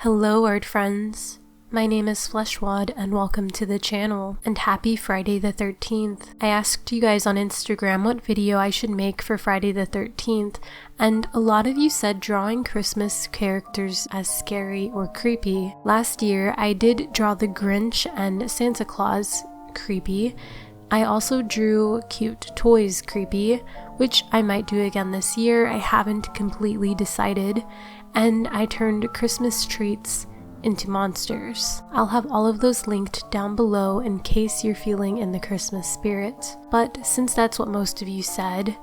Hello art friends, my name is Fleshwad and welcome to the channel, and happy Friday the 13th. I asked you guys on Instagram what video I should make for Friday the 13th, and a lot of you said drawing Christmas characters as scary or creepy. Last year I did draw the Grinch and Santa Claus creepy. I also drew cute toys creepy, which I might do again this year. I haven't completely decided. And I turned Christmas treats into monsters. I'll have all of those linked down below in case you're feeling in the Christmas spirit. But since that's what most of you said,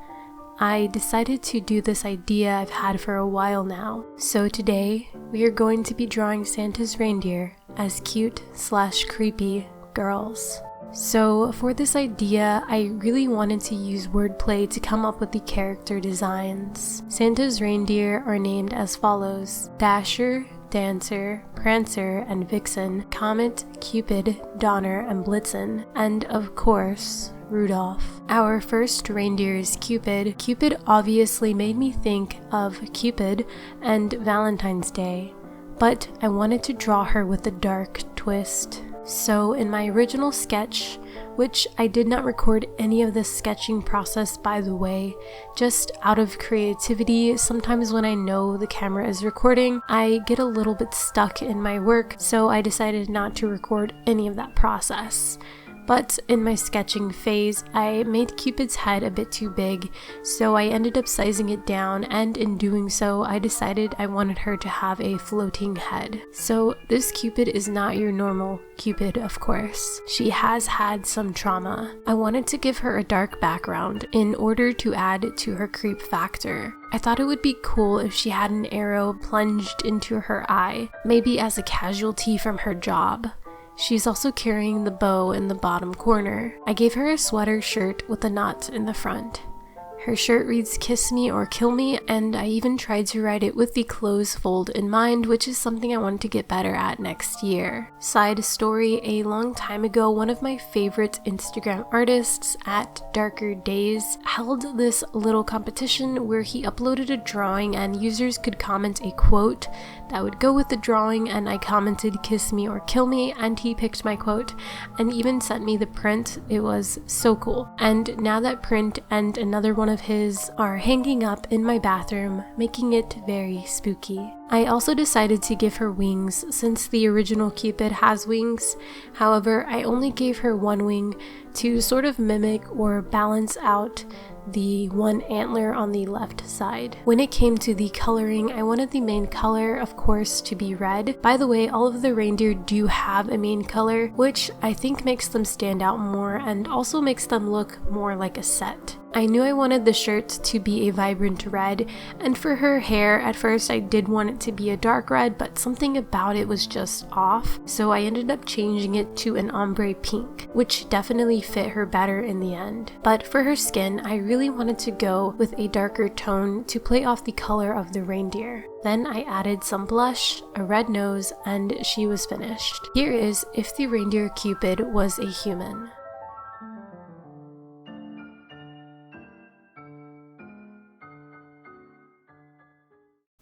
I decided to do this idea I've had for a while now. So today, we are going to be drawing Santa's reindeer as cute/creepy girls. So for this idea, I really wanted to use wordplay to come up with the character designs. Santa's reindeer are named as follows: Dasher, Dancer, Prancer, and Vixen, Comet, Cupid, Donner, and Blitzen, and of course, Rudolph. Our first reindeer is Cupid. Cupid obviously made me think of Cupid and Valentine's Day, but I wanted to draw her with a dark twist. So in my original sketch, which I did not record any of the sketching process by the way, just out of creativity, sometimes when I know the camera is recording, I get a little bit stuck in my work, so I decided not to record any of that process. But in my sketching phase, I made Cupid's head a bit too big, so I ended up sizing it down, and in doing so, I decided I wanted her to have a floating head. So this Cupid is not your normal Cupid, of course. She has had some trauma. I wanted to give her a dark background in order to add to her creep factor. I thought it would be cool if she had an arrow plunged into her eye, maybe as a casualty from her job. She's also carrying the bow in the bottom corner. I gave her a sweater shirt with a knot in the front. Her shirt reads "Kiss me or kill me," and I even tried to write it with the close fold in mind, which is something I want to get better at next year. Side story, a long time ago, one of my favorite Instagram artists, at Darker Days, held this little competition where he uploaded a drawing and users could comment a quote that would go with the drawing, and I commented "Kiss me or kill me," and he picked my quote and even sent me the print. It was so cool. And now that print and another one of his are hanging up in my bathroom, making it very spooky. I also decided to give her wings since the original Cupid has wings. However, I only gave her one wing to sort of mimic or balance out the one antler on the left side. When it came to the coloring, I wanted the main color, of course, to be red. By the way, all of the reindeer do have a main color, which I think makes them stand out more and also makes them look more like a set. I knew I wanted the shirt to be a vibrant red, and for her hair, at first I did want it to be a dark red, but something about it was just off, so I ended up changing it to an ombre pink, which definitely fit her better in the end. But for her skin, I really wanted to go with a darker tone to play off the color of the reindeer. Then I added some blush, a red nose, and she was finished. Here is if the reindeer Cupid was a human.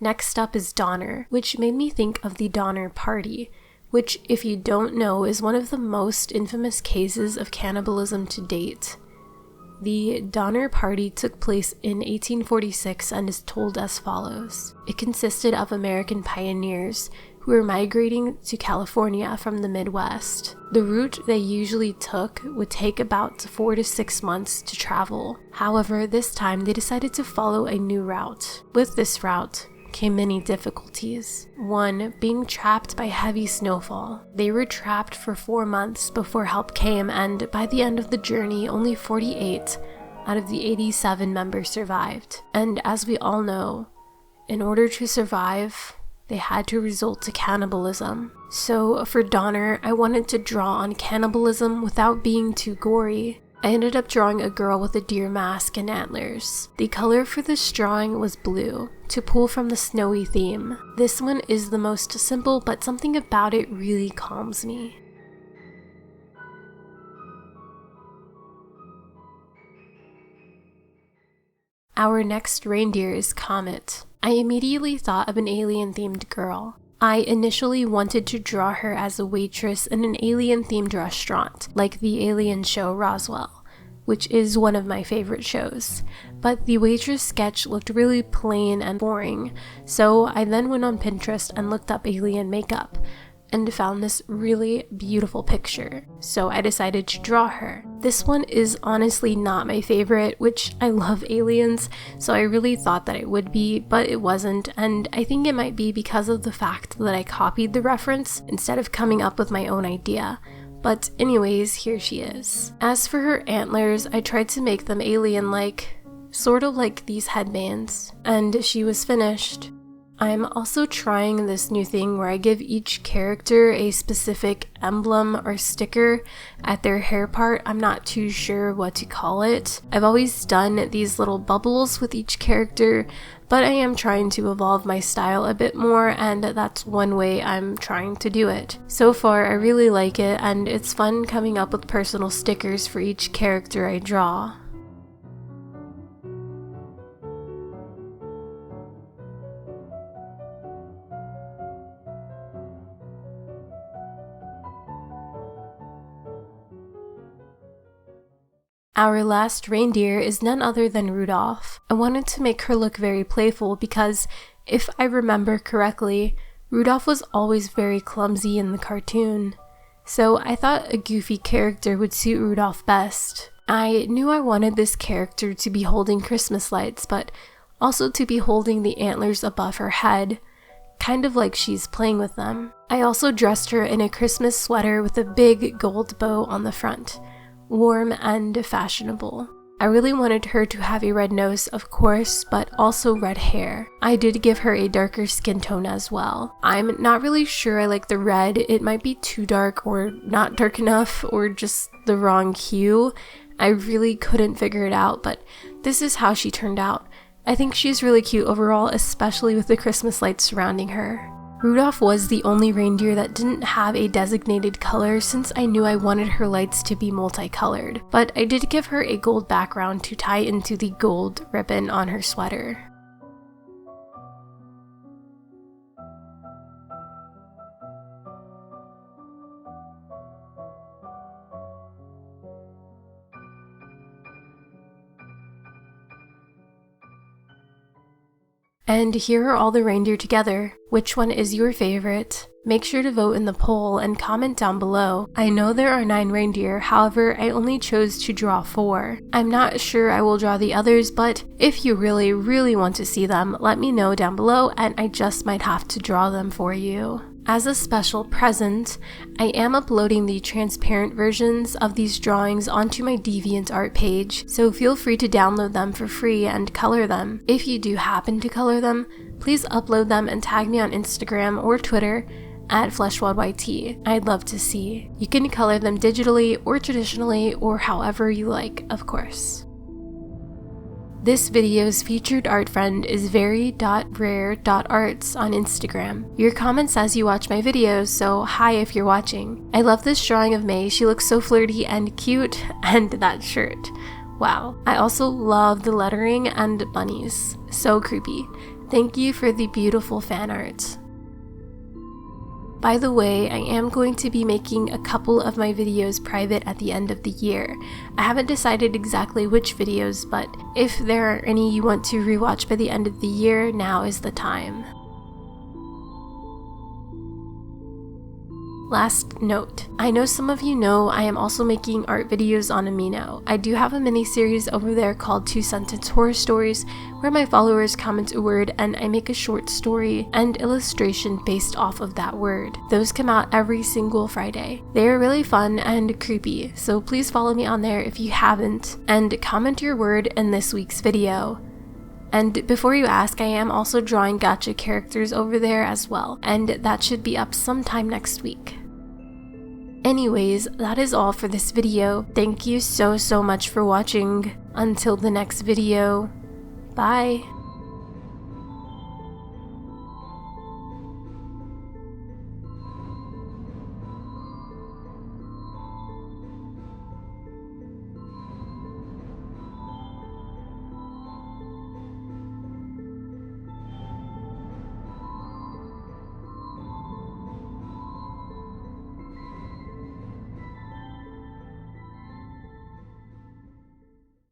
Next up is Donner, which made me think of the Donner Party, which, if you don't know, is one of the most infamous cases of cannibalism to date. The Donner Party took place in 1846 and is told as follows. It consisted of American pioneers who were migrating to California from the Midwest. The route they usually took would take about 4 to 6 months to travel. However, this time they decided to follow a new route. With this route came many difficulties. One, being trapped by heavy snowfall. They were trapped for 4 months before help came, and by the end of the journey, only 48 out of the 87 members survived. And as we all know, in order to survive, they had to resort to cannibalism. So for Donner, I wanted to draw on cannibalism without being too gory. I ended up drawing a girl with a deer mask and antlers. The color for this drawing was blue, to pull from the snowy theme. This one is the most simple, but something about it really calms me. Our next reindeer is Comet. I immediately thought of an alien-themed girl. I initially wanted to draw her as a waitress in an alien-themed restaurant, like the alien show Roswell, which is one of my favorite shows. But the waitress sketch looked really plain and boring, so I then went on Pinterest and looked up alien makeup, and found this really beautiful picture, so I decided to draw her. This one is honestly not my favorite, which I love aliens, so I really thought that it would be, but it wasn't, and I think it might be because of the fact that I copied the reference instead of coming up with my own idea. But anyways, here she is. As for her antlers, I tried to make them alien-like, sort of like these headbands, and she was finished. I'm also trying this new thing where I give each character a specific emblem or sticker at their hair part. I'm not too sure what to call it. I've always done these little bubbles with each character, but I am trying to evolve my style a bit more, and that's one way I'm trying to do it. So far, I really like it, and it's fun coming up with personal stickers for each character I draw. Our last reindeer is none other than Rudolph. I wanted to make her look very playful because, if I remember correctly, Rudolph was always very clumsy in the cartoon. So I thought a goofy character would suit Rudolph best. I knew I wanted this character to be holding Christmas lights, but also to be holding the antlers above her head, kind of like she's playing with them. I also dressed her in a Christmas sweater with a big gold bow on the front. Warm and fashionable. I really wanted her to have a red nose, of course, but also red hair. I did give her a darker skin tone as well. I'm not really sure I like the red. It might be too dark or not dark enough or just the wrong hue. I really couldn't figure it out, but this is how she turned out. I think she's really cute overall, especially with the Christmas lights surrounding her. Rudolph was the only reindeer that didn't have a designated color since I knew I wanted her lights to be multicolored, but I did give her a gold background to tie into the gold ribbon on her sweater. And here are all the reindeer together. Which one is your favorite? Make sure to vote in the poll and comment down below. I know there are 9 reindeer, however, I only chose to draw 4. I'm not sure I will draw the others, but if you really want to see them, let me know down below and I just might have to draw them for you. As a special present, I am uploading the transparent versions of these drawings onto my DeviantArt page, so feel free to download them for free and color them. If you do happen to color them, please upload them and tag me on Instagram or Twitter at FleshWadYT. I'd love to see. You can color them digitally or traditionally or however you like, of course. This video's featured art friend is very.rare.arts on Instagram. Your comment says you watch my videos, so hi if you're watching. I love this drawing of May. She looks so flirty and cute, and that shirt. Wow. I also love the lettering and bunnies. So creepy. Thank you for the beautiful fan art. By the way, I am going to be making a couple of my videos private at the end of the year. I haven't decided exactly which videos, but if there are any you want to rewatch by the end of the year, now is the time. Last note, I know some of you know I am also making art videos on Amino. I do have a mini-series over there called 2-Sentence Horror Stories, where my followers comment a word and I make a short story and illustration based off of that word. Those come out every single Friday. They are really fun and creepy, so please follow me on there if you haven't, and comment your word in this week's video. And before you ask, I am also drawing gacha characters over there as well, and that should be up sometime next week. Anyways, that is all for this video. Thank you so much for watching. Until the next video, bye!